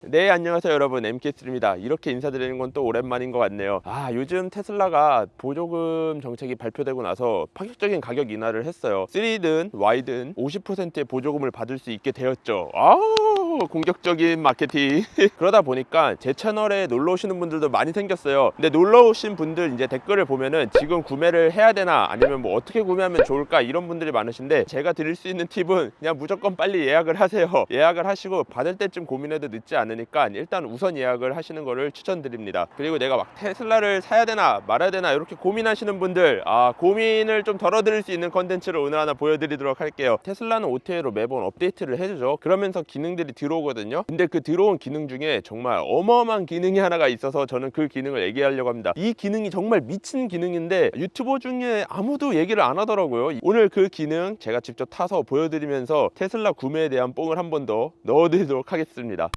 네, 안녕하세요 여러분, MK3입니다. 이렇게 인사드리는 건 또 오랜만인 것 같네요. 요즘 테슬라가 보조금 정책이 발표되고 나서 파격적인 가격 인하를 했어요. 3든 Y든 50%의 보조금을 받을 수 있게 되었죠. 공격적인 마케팅. 그러다 보니까 제 채널에 놀러 오시는 분들도 많이 생겼어요. 근데 놀러 오신 분들 이제 댓글을 보면은 지금 구매를 해야 되나 아니면 뭐 어떻게 구매하면 좋을까 이런 분들이 많으신데, 제가 드릴 수 있는 팁은 그냥 무조건 빨리 예약을 하세요. 예약을 하시고 받을 때쯤 고민해도 늦지 않으니까 일단 우선 예약을 하시는 거를 추천드립니다. 그리고 내가 막 테슬라를 사야 되나 말아야 되나 이렇게 고민하시는 분들, 고민을 좀 덜어드릴 수 있는 컨텐츠를 오늘 하나 보여드리도록 할게요. 테슬라는 OTA로 매번 업데이트를 해주죠. 그러면서 기능들이 들어오거든요. 근데 그 들어온 기능 중에 정말 어마어마한 기능이 하나가 있어서 저는 그 기능을 얘기하려고 합니다. 이 기능이 정말 미친 기능인데 유튜버 중에 아무도 얘기를 안 하더라고요. 오늘 그 기능 제가 직접 타서 보여드리면서 테슬라 구매에 대한 뽕을 한 번 더 넣어드리도록 하겠습니다.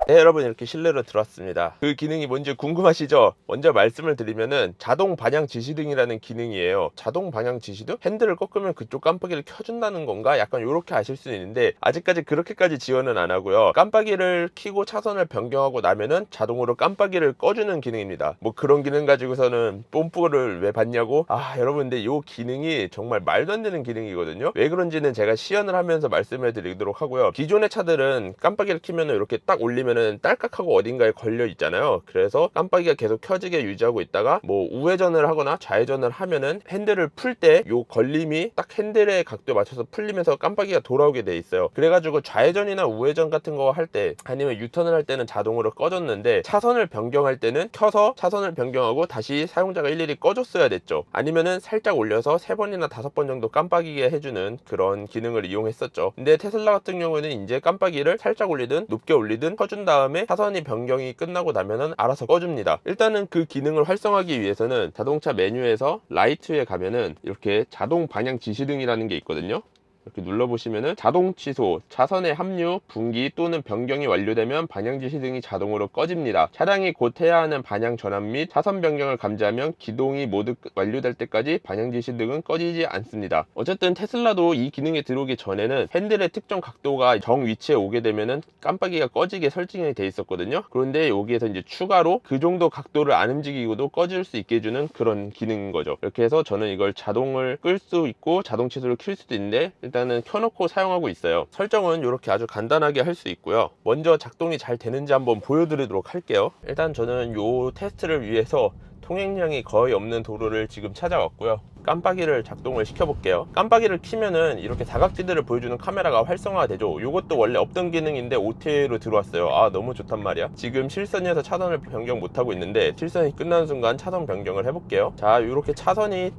네, 여러분, 이렇게 실내로 들어왔습니다. 그 기능이 뭔지 궁금하시죠? 먼저 말씀을 드리면은 자동 방향 지시등이라는 기능이에요. 자동 방향 지시등? 핸들을 꺾으면 그쪽 깜빡이를 켜준다는 건가? 약간 이렇게 아실 수 있는데 아직까지 그렇게까지 지원은 안 하고요. 깜빡이를 켜고 차선을 변경하고 나면은 자동으로 깜빡이를 꺼주는 기능입니다. 뭐 그런 기능 가지고서는 뽐뿌를 왜 받냐고? 여러분, 근데 이 기능이 정말 말도 안 되는 기능이거든요. 왜 그런지는 제가 시연을 하면서 말씀을 드리도록 하고요. 기존의 차들은 깜빡이를 켜면은 이렇게 딱 올리면 딸깍하고 어딘가에 걸려 있잖아요. 그래서 깜빡이가 계속 켜지게 유지하고 있다가 뭐 우회전을 하거나 좌회전을 하면은 핸들을 풀 때 요 걸림이 딱 핸들의 각도에 맞춰서 풀리면서 깜빡이가 돌아오게 돼 있어요. 그래가지고 좌회전이나 우회전 같은 거 할 때 아니면 유턴을 할 때는 자동으로 꺼졌는데 차선을 변경할 때는 켜서 차선을 변경하고 다시 사용자가 일일이 꺼줬어야 됐죠. 아니면은 살짝 올려서 3번이나 5번 정도 깜빡이게 해주는 그런 기능을 이용했었죠. 근데 테슬라 같은 경우에는 이제 깜빡이를 살짝 올리든 높게 올리든 켜준 다음에 차선이 변경이 끝나고 나면은 알아서 꺼줍니다. 일단은 그 기능을 활성화하기 위해서는 자동차 메뉴에서 라이트에 가면은 이렇게 자동 방향 지시등이라는 게 있거든요. 이렇게 눌러보시면은 자동 취소, 차선의 합류, 분기 또는 변경이 완료되면 방향 지시등이 자동으로 꺼집니다. 차량이 곧 해야 하는 방향 전환 및 차선 변경을 감지하면 기동이 모두 완료될 때까지 방향 지시등은 꺼지지 않습니다. 어쨌든 테슬라도 이 기능이 들어오기 전에는 핸들의 특정 각도가 정 위치에 오게 되면은 깜빡이가 꺼지게 설정이 돼 있었거든요. 그런데 여기에서 이제 추가로 그 정도 각도를 안 움직이고도 꺼질 수 있게 해주는 그런 기능인 거죠. 이렇게 해서 저는 이걸 자동을 끌 수 있고 자동 취소를 킬 수도 있는데 일단은 켜놓고 사용하고 있어요. 설정은 이렇게 아주 간단하게 할 수 있고요. 먼저 작동이 잘 되는지 한번 보여드리도록 할게요. 일단 저는 요 테스트를 위해서 통행량이 거의 없는 도로를 지금 찾아왔고요. 깜빡이를 작동을 시켜볼게요. 깜빡이를 키면은 이렇게 사각지대를 보여주는 카메라가 활성화가 되죠. 이것도 원래 없던 기능인데 OTA로 들어왔어요. 너무 좋단 말이야. 지금 실선에서 차선을 변경 못하고 있는데 실선이 끝나는 순간 차선 변경을 해볼게요. 자, 이렇게 차선이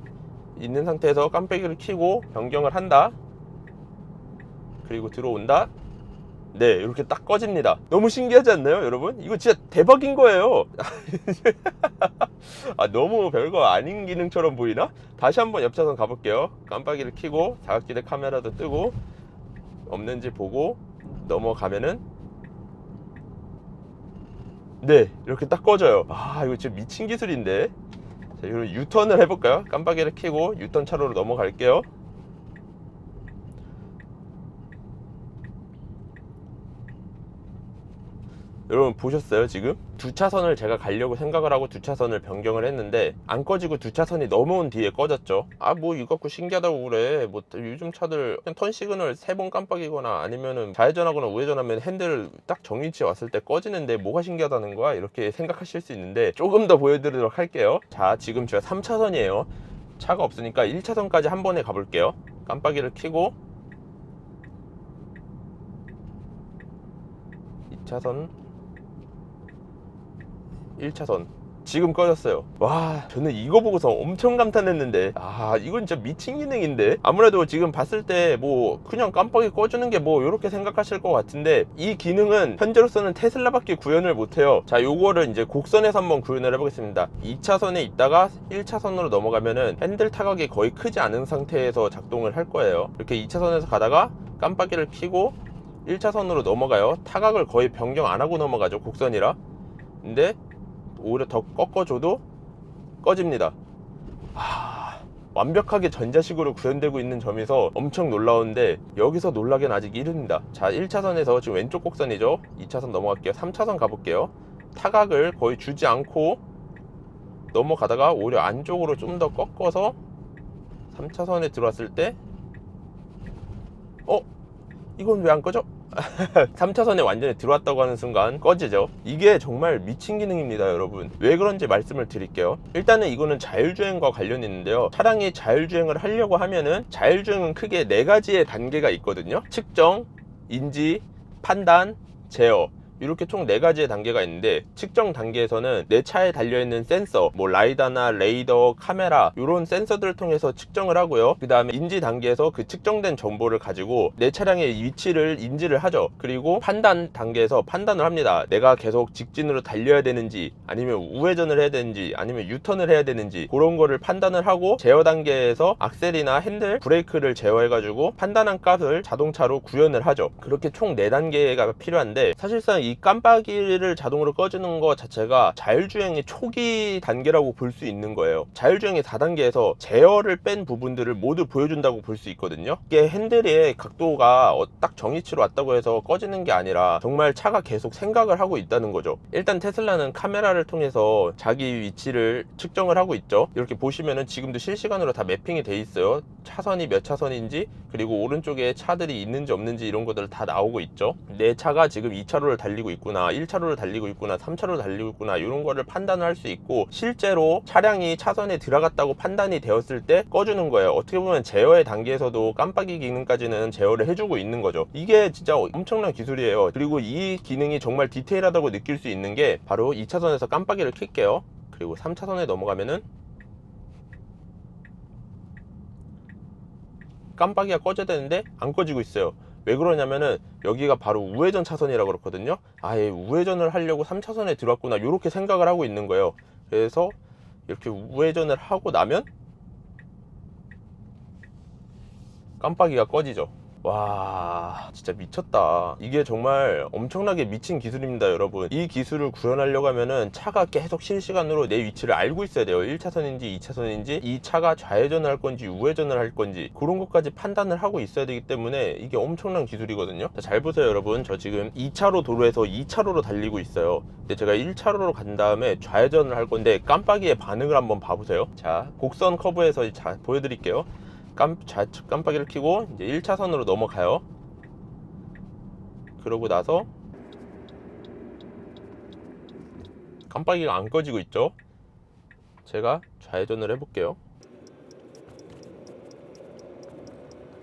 있는 상태에서 깜빡이를 켜고 변경을 한다. 그리고 들어온다. 네, 이렇게 딱 꺼집니다. 너무 신기하지 않나요, 여러분? 이거 진짜 대박인 거예요. 너무 별거 아닌 기능처럼 보이나? 다시 한번 옆차선 가볼게요. 깜빡이를 켜고 사각지대 카메라도 뜨고 없는지 보고 넘어가면은 네, 이렇게 딱 꺼져요. 이거 진짜 미친 기술인데. 자, 그럼 유턴을 해볼까요? 깜빡이를 켜고 유턴 차로로 넘어갈게요. 여러분 보셨어요? 지금 두 차선을 제가 가려고 생각을 하고 두 차선을 변경을 했는데 안 꺼지고 두 차선이 넘어온 뒤에 꺼졌죠. 뭐 이거 갖고 신기하다고 그래. 뭐 요즘 차들 그냥 턴 시그널 3번 깜빡이거나 아니면은 좌회전하거나 우회전하면 핸들 딱 정위치에 왔을 때 꺼지는데 뭐가 신기하다는 거야? 이렇게 생각하실 수 있는데 조금 더 보여드리도록 할게요. 자, 지금 제가 3차선이에요 차가 없으니까 1차선까지 한 번에 가볼게요. 깜빡이를 켜고 2차선 1차선 지금 꺼졌어요. 와, 저는 이거 보고서 엄청 감탄했는데 이건 진짜 미친 기능인데. 아무래도 지금 봤을 때 뭐 그냥 깜빡이 꺼주는 게 뭐 이렇게 생각하실 것 같은데 이 기능은 현재로서는 테슬라밖에 구현을 못해요. 자, 요거를 이제 곡선에서 한번 구현을 해보겠습니다. 2차선에 있다가 1차선으로 넘어가면은 핸들 타각이 거의 크지 않은 상태에서 작동을 할 거예요. 이렇게 2차선에서 가다가 깜빡이를 켜고 1차선으로 넘어가요. 타각을 거의 변경 안 하고 넘어가죠, 곡선이라. 근데 오히려 더 꺾어줘도 꺼집니다. 완벽하게 전자식으로 구현되고 있는 점에서 엄청 놀라운데, 여기서 놀라긴 아직 이릅니다. 자, 1차선에서 지금 왼쪽 곡선이죠. 2차선 넘어갈게요. 3차선 가볼게요. 타각을 거의 주지 않고 넘어가다가 오히려 안쪽으로 좀 더 꺾어서 3차선에 들어왔을 때 이건 왜 안 꺼져? 3차선에 완전히 들어왔다고 하는 순간 꺼지죠. 이게 정말 미친 기능입니다, 여러분. 왜 그런지 말씀을 드릴게요. 일단은 이거는 자율주행과 관련이 있는데요. 차량이 자율주행을 하려고 하면은, 자율주행은 크게 4가지의 단계가 있거든요. 측정, 인지, 판단, 제어, 이렇게 총 4가지의 단계가 있는데, 측정 단계에서는 내 차에 달려있는 센서, 뭐 라이다나 레이더, 카메라, 이런 센서들을 통해서 측정을 하고요. 그 다음에 인지 단계에서 그 측정된 정보를 가지고 내 차량의 위치를 인지를 하죠. 그리고 판단 단계에서 판단을 합니다. 내가 계속 직진으로 달려야 되는지, 아니면 우회전을 해야 되는지, 아니면 유턴을 해야 되는지, 그런 거를 판단을 하고, 제어 단계에서 악셀이나 핸들, 브레이크를 제어해가지고 판단한 값을 자동차로 구현을 하죠. 그렇게 총 4단계가 필요한데, 사실상 이 깜빡이를 자동으로 꺼주는 것 자체가 자율주행의 초기 단계라고 볼 수 있는 거예요. 자율주행의 4단계에서 제어를 뺀 부분들을 모두 보여준다고 볼 수 있거든요. 이게 핸들의 각도가 딱 정위치로 왔다고 해서 꺼지는 게 아니라 정말 차가 계속 생각을 하고 있다는 거죠. 일단 테슬라는 카메라를 통해서 자기 위치를 측정을 하고 있죠. 이렇게 보시면은 지금도 실시간으로 다 매핑이 돼 있어요. 차선이 몇 차선인지, 그리고 오른쪽에 차들이 있는지 없는지, 이런 것들 다 나오고 있죠. 내 차가 지금 2차로를 달리고 있구나, 1차로를 달리고 있구나, 3차로를 달리고 있구나, 이런 거를 판단을 할 수 있고, 실제로 차량이 차선에 들어갔다고 판단이 되었을 때 꺼주는 거예요. 어떻게 보면 제어의 단계에서도 깜빡이 기능까지는 제어를 해주고 있는 거죠. 이게 진짜 엄청난 기술이에요. 그리고 이 기능이 정말 디테일하다고 느낄 수 있는 게, 바로 2차선에서 깜빡이를 켤게요. 그리고 3차선에 넘어가면은 깜빡이가 꺼져야 되는데 안 꺼지고 있어요. 왜 그러냐면은 여기가 바로 우회전 차선이라고 그렇거든요. 아예 우회전을 하려고 3차선에 들어왔구나, 이렇게 생각을 하고 있는 거예요. 그래서 이렇게 우회전을 하고 나면 깜빡이가 꺼지죠. 와, 진짜 미쳤다. 이게 정말 엄청나게 미친 기술입니다, 여러분. 이 기술을 구현하려고 하면은 차가 계속 실시간으로 내 위치를 알고 있어야 돼요. 1차선인지 2차선인지, 이 차가 좌회전을 할 건지 우회전을 할 건지, 그런 것까지 판단을 하고 있어야 되기 때문에 이게 엄청난 기술이거든요. 자, 잘 보세요, 여러분. 저 지금 2차로 도로에서 2차로로 달리고 있어요. 근데 제가 1차로로 간 다음에 좌회전을 할 건데 깜빡이의 반응을 한번 봐보세요. 자, 곡선 커브에서 보여드릴게요. 좌측 깜빡이를 켜고 이제 1차선으로 넘어가요. 그러고 나서 깜빡이가 안 꺼지고 있죠. 제가 좌회전을 해볼게요.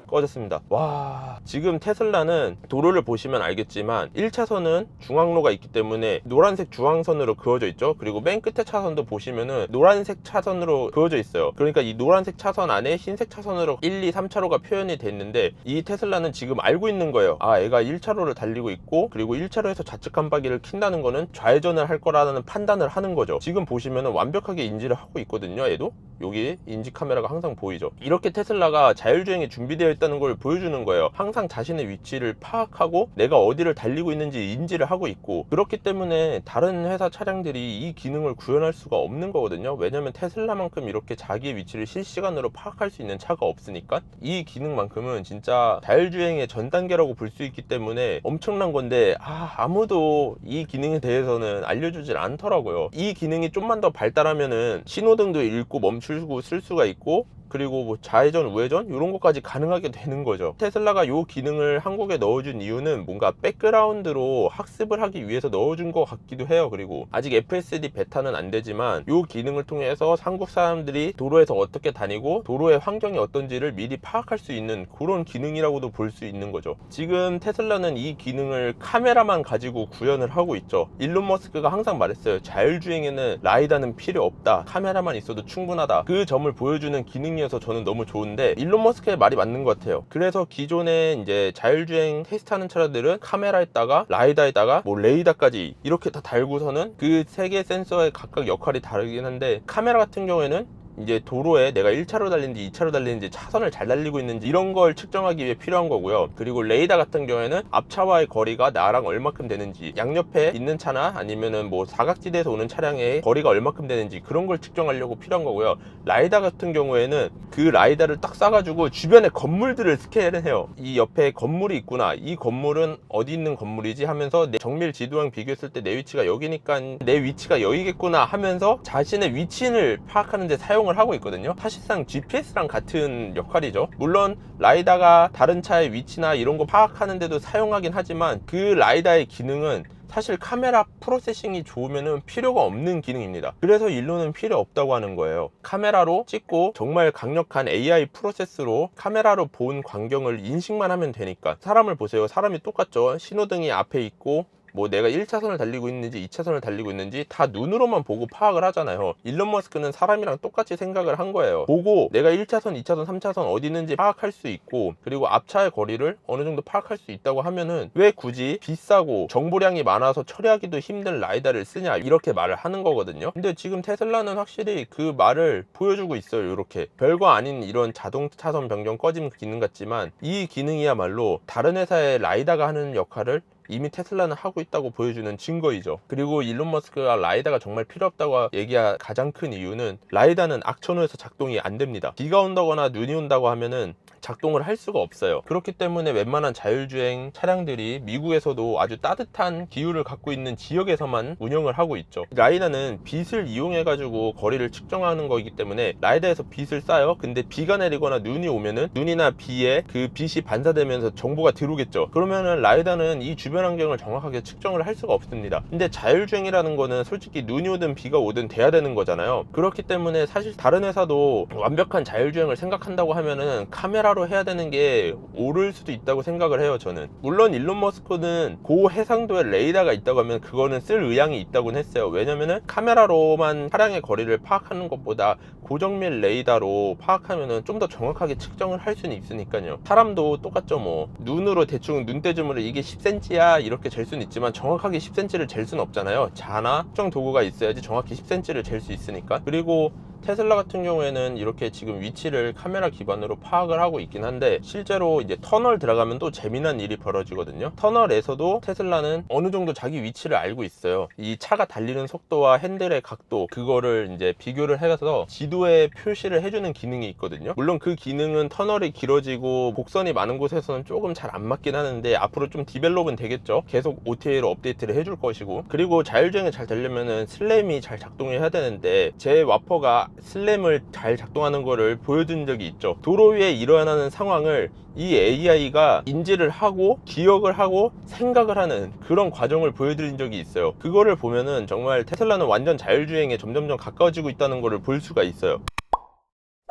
꺼졌습니다. 와, 지금 테슬라는 도로를 보시면 알겠지만 1차선은 중앙로가 있기 때문에 노란색 주황선으로 그어져 있죠. 그리고 맨 끝에 차선도 보시면은 노란색 차선으로 그어져 있어요. 그러니까 이 노란색 차선 안에 흰색 차선으로 1, 2, 3차로가 표현이 됐는데, 이 테슬라는 지금 알고 있는 거예요. 아, 얘가 1차로를 달리고 있고, 그리고 1차로에서 좌측 깜빡이를 킨다는 거는 좌회전을 할 거라는 판단을 하는 거죠. 지금 보시면은 완벽하게 인지를 하고 있거든요. 얘도 여기 인지 카메라가 항상 보이죠. 이렇게 테슬라가 자율주행이 준비되어 있다는 걸 보여주는 거예요. 항상 자신의 위치를 파악하고 내가 어디를 달리고 있는지 인지를 하고 있고, 그렇기 때문에 다른 회사 차량들이 이 기능을 구현할 수가 없는 거거든요. 왜냐면 테슬라만큼 이렇게 자기의 위치를 실시간으로 파악할 수 있는 차가 없으니까. 이 기능만큼은 진짜 자율주행의 전 단계라고 볼 수 있기 때문에 엄청난 건데, 아무도 이 기능에 대해서는 알려주질 않더라고요. 이 기능이 좀만 더 발달하면은 신호등도 읽고 멈추고 쓸 수가 있고, 그리고 뭐 좌회전, 우회전 이런 것까지 가능하게 되는 거죠. 테슬라가 이 기능을 한국에 넣어준 이유는 뭔가 백그라운드로 학습을 하기 위해서 넣어준 것 같기도 해요. 그리고 아직 FSD 베타는 안 되지만 이 기능을 통해서 한국 사람들이 도로에서 어떻게 다니고 도로의 환경이 어떤지를 미리 파악할 수 있는 그런 기능이라고도 볼 수 있는 거죠. 지금 테슬라는 이 기능을 카메라만 가지고 구현을 하고 있죠. 일론 머스크가 항상 말했어요. 자율주행에는 라이다는 필요 없다, 카메라만 있어도 충분하다. 그 점을 보여주는 기능이 서 저는 너무 좋은데, 일론 머스크의 말이 맞는 것 같아요. 그래서 기존에 이제 자율주행 테스트하는 차량들은 카메라에다가 라이다에다가 뭐 레이더까지 이렇게 다 달고서는 그 세 개 센서의 각각 역할이 다르긴 한데, 카메라 같은 경우에는 이제 도로에 내가 1차로 달리는지 2차로 달리는지 차선을 잘 달리고 있는지 이런 걸 측정하기 위해 필요한 거고요. 그리고 레이더 같은 경우에는 앞차와의 거리가 나랑 얼마큼 되는지, 양옆에 있는 차나 아니면은 뭐 사각지대에서 오는 차량의 거리가 얼마큼 되는지 그런 걸 측정하려고 필요한 거고요. 라이다 같은 경우에는 그 라이다를 딱 쏴가지고 주변의 건물들을 스캔을 해요. 이 옆에 건물이 있구나, 이 건물은 어디 있는 건물이지 하면서 내 정밀 지도랑 비교했을 때 내 위치가 여기니까 내 위치가 여기겠구나 하면서 자신의 위치를 파악하는 데 사용을 하고 있거든요. 사실상 GPS랑 같은 역할이죠. 물론 라이다가 다른 차의 위치나 이런 거 파악하는 데도 사용하긴 하지만 그 라이다의 기능은 사실 카메라 프로세싱이 좋으면 필요가 없는 기능입니다. 그래서 일로는 필요 없다고 하는 거예요. 카메라로 찍고 정말 강력한 AI 프로세스로 카메라로 본 광경을 인식만 하면 되니까. 사람을 보세요. 사람이 똑같죠. 신호등이 앞에 있고 뭐 내가 1차선을 달리고 있는지 2차선을 달리고 있는지 다 눈으로만 보고 파악을 하잖아요. 일론 머스크는 사람이랑 똑같이 생각을 한 거예요. 보고 내가 1차선, 2차선, 3차선 어디 있는지 파악할 수 있고, 그리고 앞차의 거리를 어느 정도 파악할 수 있다고 하면은 왜 굳이 비싸고 정보량이 많아서 처리하기도 힘든 라이다를 쓰냐, 이렇게 말을 하는 거거든요. 근데 지금 테슬라는 확실히 그 말을 보여주고 있어요. 이렇게 별거 아닌 이런 자동 차선 변경 꺼짐 기능 같지만 이 기능이야말로 다른 회사의 라이다가 하는 역할을 이미 테슬라는 하고 있다고 보여주는 증거이죠. 그리고 일론 머스크가 라이다가 정말 필요 없다고 얘기한 가장 큰 이유는 라이다는 악천후에서 작동이 안 됩니다. 비가 온다거나 눈이 온다고 하면은 작동을 할 수가 없어요. 그렇기 때문에 웬만한 자율주행 차량들이 미국에서도 아주 따뜻한 기후를 갖고 있는 지역에서만 운영을 하고 있죠. 라이다는 빛을 이용해 가지고 거리를 측정하는 거기 때문에 라이다에서 빛을 쏴요. 근데 비가 내리거나 눈이 오면은 눈이나 비에 그 빛이 반사되면서 정보가 들어오겠죠. 그러면은 라이다는 이 주변 환경을 정확하게 측정을 할 수가 없습니다. 근데 자율주행이라는 거는 솔직히 눈이 오든 비가 오든 돼야 되는 거잖아요. 그렇기 때문에 사실 다른 회사도 완벽한 자율주행을 생각한다고 하면은 카메라로 해야 되는 게 옳을 수도 있다고 생각을 해요. 저는 물론 일론 머스크는 고해상도의 레이더가 있다고 하면 그거는 쓸 의향이 있다고는 했어요. 왜냐면은 카메라로만 차량의 거리를 파악하는 것보다 고정밀 레이더로 파악하면은 좀 더 정확하게 측정을 할 수는 있으니까요. 사람도 똑같죠. 뭐 눈으로 대충 눈대중으로 이게 10cm야 이렇게 잴 수는 있지만 정확하게 10cm를 잴 수는 없잖아요. 자나 측정 도구가 있어야지 정확히 10cm를 잴 수 있으니까. 그리고 테슬라 같은 경우에는 이렇게 지금 위치를 카메라 기반으로 파악을 하고 있긴 한데, 실제로 이제 터널 들어가면 또 재미난 일이 벌어지거든요. 터널에서도 테슬라는 어느 정도 자기 위치를 알고 있어요. 이 차가 달리는 속도와 핸들의 각도, 그거를 이제 비교를 해서 지도에 표시를 해주는 기능이 있거든요. 물론 그 기능은 터널이 길어지고 곡선이 많은 곳에서는 조금 잘 안 맞긴 하는데 앞으로 좀 디벨롭은 되겠죠. 계속 OTA로 업데이트를 해줄 것이고, 그리고 자율주행이 잘 되려면은 슬램이 잘 작동해야 되는데 제 와퍼가 슬램을 잘 작동하는 거를 보여준 적이 있죠. 도로 위에 일어나는 상황을 이 AI가 인지를 하고 기억을 하고 생각을 하는 그런 과정을 보여드린 적이 있어요. 그거를 보면은 정말 테슬라는 완전 자율주행에 점점점 가까워지고 있다는 거를 볼 수가 있어요.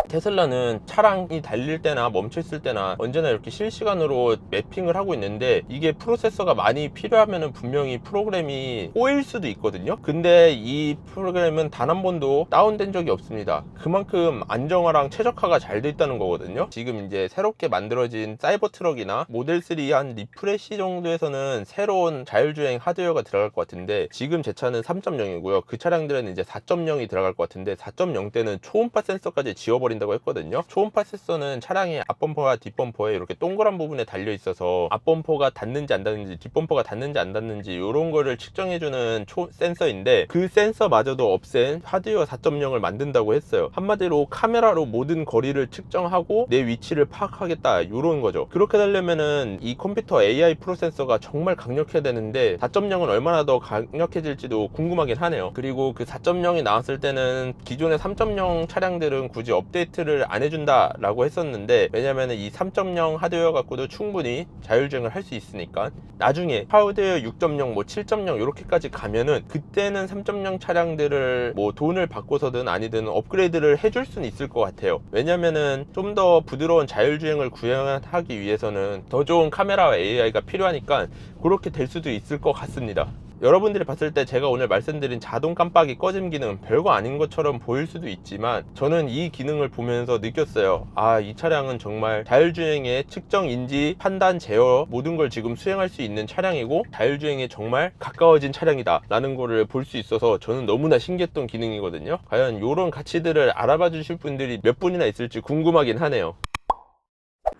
테슬라는 차량이 달릴 때나 멈춰있을 때나 언제나 이렇게 실시간으로 매핑을 하고 있는데, 이게 프로세서가 많이 필요하면 분명히 프로그램이 꼬일 수도 있거든요. 근데 이 프로그램은 단 한 번도 다운된 적이 없습니다. 그만큼 안정화랑 최적화가 잘 돼 있다는 거거든요. 지금 이제 새롭게 만들어진 사이버 트럭이나 모델 3 한 리프레시 정도에서는 새로운 자율주행 하드웨어가 들어갈 것 같은데, 지금 제 차는 3.0이고요 그 차량들은 이제 4.0이 들어갈 것 같은데 4.0 때는 초음파 센서까지 지워버린다고 했거든요. 초음파 센서는 차량의 앞범퍼와 뒷범퍼에 이렇게 동그란 부분에 달려 있어서 앞범퍼가 닿는지 안 닿는지, 뒷범퍼가 닿는지 안 닿는지 이런 거를 측정해주는 센서인데, 그 센서마저도 없앤 하드웨어 4.0을 만든다고 했어요. 한마디로 카메라로 모든 거리를 측정하고 내 위치를 파악하겠다, 이런 거죠. 그렇게 되려면은 이 컴퓨터 AI 프로세서가 정말 강력해야 되는데 4.0은 얼마나 더 강력해질지도 궁금하긴 하네요. 그리고 그 4.0이 나왔을 때는 기존의 3.0 차량들은 굳이 업데이트를 안 해준다 라고 했었는데, 왜냐면 이 3.0 하드웨어 갖고도 충분히 자율주행을 할 수 있으니까 나중에 하드웨어 6.0 뭐 7.0 이렇게까지 가면은 그때는 3.0 차량들을 뭐 돈을 받고서든 아니든 업그레이드를 해줄 수는 있을 것 같아요. 왜냐면은 좀 더 부드러운 자율주행을 구현하기 위해서는 더 좋은 카메라와 AI가 필요하니까 그렇게 될 수도 있을 것 같습니다. 여러분들이 봤을 때 제가 오늘 말씀드린 자동 깜빡이 꺼짐 기능 별거 아닌 것처럼 보일 수도 있지만 저는 이 기능을 보면서 느꼈어요. 아, 이 차량은 정말 자율주행의 측정, 인지, 판단, 제어 모든 걸 지금 수행할 수 있는 차량이고 자율주행에 정말 가까워진 차량이다 라는 거를 볼 수 있어서 저는 너무나 신기했던 기능이거든요. 과연 이런 가치들을 알아봐 주실 분들이 몇 분이나 있을지 궁금하긴 하네요.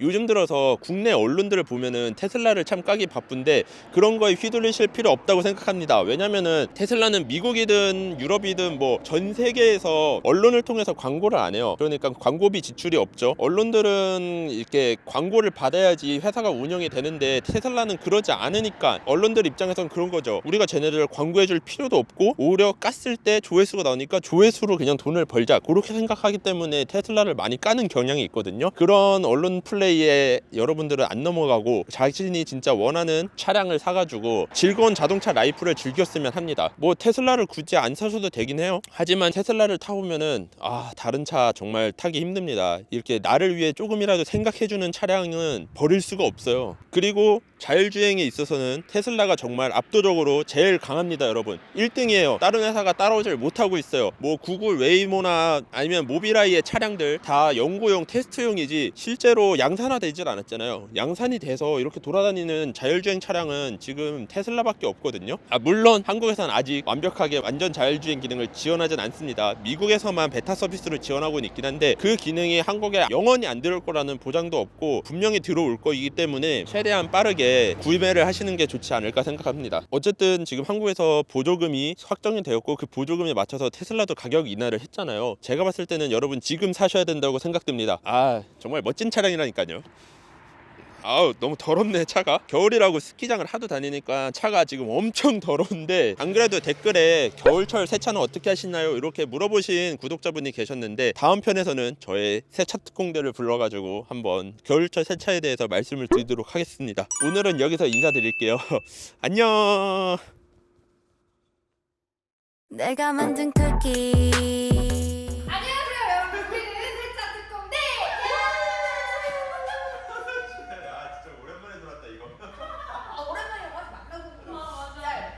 요즘 들어서 국내 언론들을 보면은 테슬라를 참 까기 바쁜데 그런 거에 휘둘리실 필요 없다고 생각합니다. 왜냐면은 테슬라는 미국이든 유럽이든 뭐 전 세계에서 언론을 통해서 광고를 안 해요. 그러니까 광고비 지출이 없죠. 언론들은 이렇게 광고를 받아야지 회사가 운영이 되는데 테슬라는 그러지 않으니까 언론들 입장에선 그런 거죠. 우리가 쟤네들 광고해줄 필요도 없고 오히려 깠을 때 조회수가 나오니까 조회수로 그냥 돈을 벌자 그렇게 생각하기 때문에 테슬라를 많이 까는 경향이 있거든요. 그런 언론 플레이에 여러분들은 안 넘어가고 자신이 진짜 원하는 차량을 사가지고 즐거운 자동차 라이프를 즐겼으면 합니다. 뭐 테슬라를 굳이 안 사셔도 되긴 해요. 하지만 테슬라를 타보면은 다른 차 정말 타기 힘듭니다. 이렇게 나를 위해 조금이라도 생각해주는 차량은 버릴 수가 없어요. 그리고 자율주행에 있어서는 테슬라가 정말 압도적으로 제일 강합니다. 여러분 1등이에요. 다른 회사가 따라오질 못하고 있어요. 뭐 구글 웨이모나 아니면 모비라이의 차량들 다 연구용 테스트용이지 실제로 양산화되질 않았잖아요. 양산이 돼서 이렇게 돌아다니는 자율주행 차량은 지금 테슬라밖에 없거든요. 물론 한국에서는 아직 완벽하게 완전 자율주행 기능을 지원하진 않습니다. 미국에서만 베타 서비스를 지원하고 있긴 한데 그 기능이 한국에 영원히 안 들어올 거라는 보장도 없고 분명히 들어올 거이기 때문에 최대한 빠르게 구매를 하시는 게 좋지 않을까 생각합니다. 어쨌든 지금 한국에서 보조금이 확정이 되었고 그 보조금에 맞춰서 테슬라도 가격 인하를 했잖아요. 제가 봤을 때는 여러분 지금 사셔야 된다고 생각됩니다. 정말 멋진 차량이라니까요. 너무 더럽네 차가. 겨울이라고 스키장을 하도 다니니까 차가 지금 엄청 더러운데 안 그래도 댓글에 겨울철 세차는 어떻게 하시나요? 이렇게 물어보신 구독자분이 계셨는데 다음 편에서는 저의 세차 특공대를 불러가지고 한번 겨울철 세차에 대해서 말씀을 드리도록 하겠습니다. 오늘은 여기서 인사드릴게요. 안녕. 내가 만든 쿠키